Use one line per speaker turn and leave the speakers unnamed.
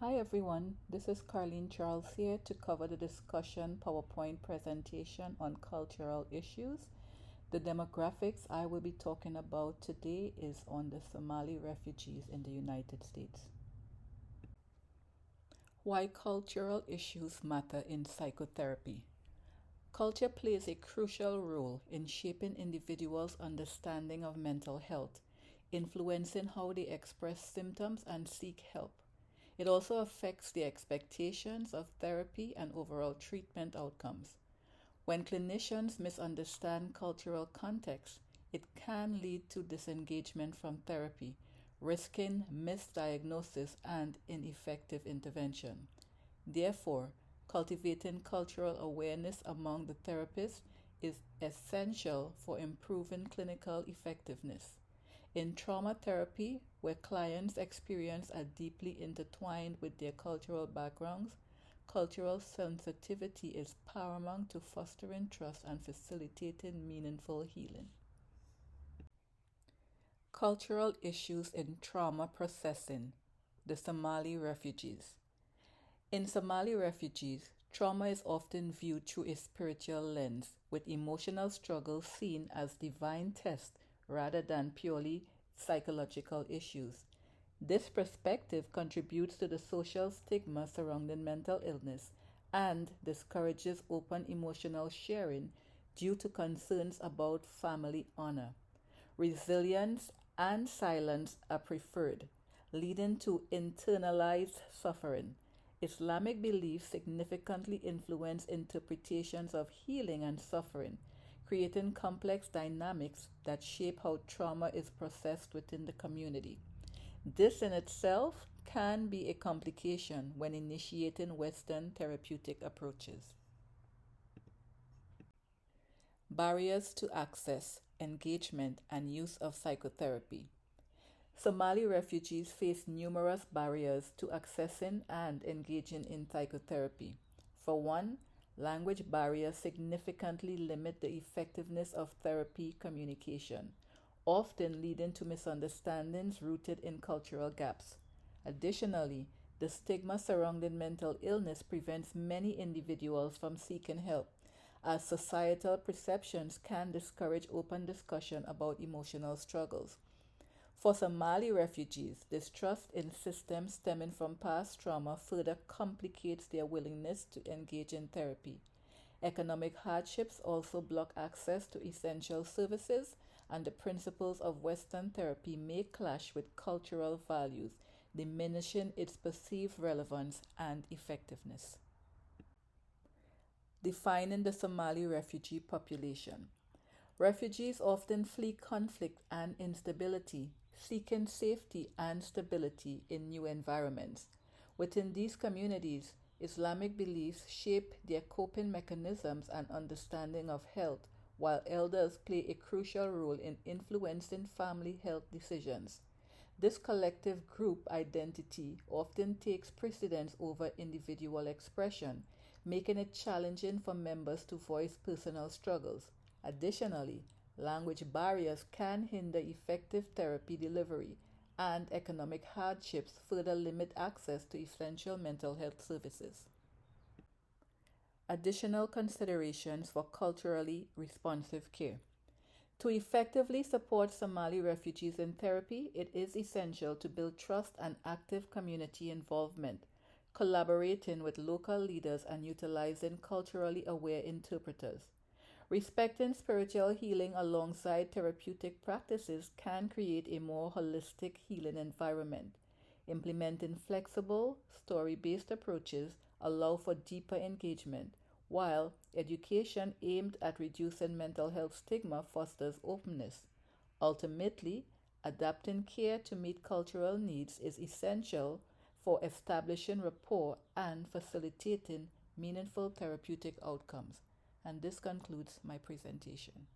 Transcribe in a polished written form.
Hi everyone, this is Carlene Charles here to cover the discussion PowerPoint presentation on cultural issues. The demographics I will be talking about today is on the Somali refugees in the United States. Why cultural issues matter in psychotherapy. Culture plays a crucial role in shaping individuals' understanding of mental health, influencing how they express symptoms and seek help. It also affects the expectations of therapy and overall treatment outcomes. When clinicians misunderstand cultural context, it can lead to disengagement from therapy, risking misdiagnosis and ineffective intervention. Therefore, cultivating cultural awareness among the therapists is essential for improving clinical effectiveness. In trauma therapy, where clients' experience are deeply intertwined with their cultural backgrounds, cultural sensitivity is paramount to fostering trust and facilitating meaningful healing. Cultural issues in trauma processing. The Somali refugees. In Somali refugees, trauma is often viewed through a spiritual lens, with emotional struggles seen as divine tests rather than purely psychological issues. This perspective contributes to the social stigma surrounding mental illness and discourages open emotional sharing due to concerns about family honor. Resilience and silence are preferred, leading to internalized suffering. Islamic beliefs significantly influence interpretations of healing and suffering, creating complex dynamics that shape how trauma is processed within the community. This in itself can be a complication when initiating Western therapeutic approaches. Barriers to access, engagement, and use of psychotherapy. Somali refugees face numerous barriers to accessing and engaging in psychotherapy. For one, language barriers significantly limit the effectiveness of therapy communication, often leading to misunderstandings rooted in cultural gaps. Additionally, the stigma surrounding mental illness prevents many individuals from seeking help, as societal perceptions can discourage open discussion about emotional struggles. For Somali refugees, distrust in systems stemming from past trauma further complicates their willingness to engage in therapy. Economic hardships also block access to essential services, and the principles of Western therapy may clash with cultural values, diminishing its perceived relevance and effectiveness. Defining the Somali refugee population. Refugees often flee conflict and instability, seeking safety and stability in new environments. Within these communities, Islamic beliefs shape their coping mechanisms and understanding of health, while elders play a crucial role in influencing family health decisions. This collective group identity often takes precedence over individual expression, making it challenging for members to voice personal struggles. Additionally, language barriers can hinder effective therapy delivery, and economic hardships further limit access to essential mental health services. Additional considerations for culturally responsive care. To effectively support Somali refugees in therapy, it is essential to build trust and active community involvement, collaborating with local leaders and utilizing culturally aware interpreters. Respecting spiritual healing alongside therapeutic practices can create a more holistic healing environment. Implementing flexible, story based approaches allow for deeper engagement, while education aimed at reducing mental health stigma fosters openness. Ultimately, adapting care to meet cultural needs is essential for establishing rapport and facilitating meaningful therapeutic outcomes. And this concludes my presentation.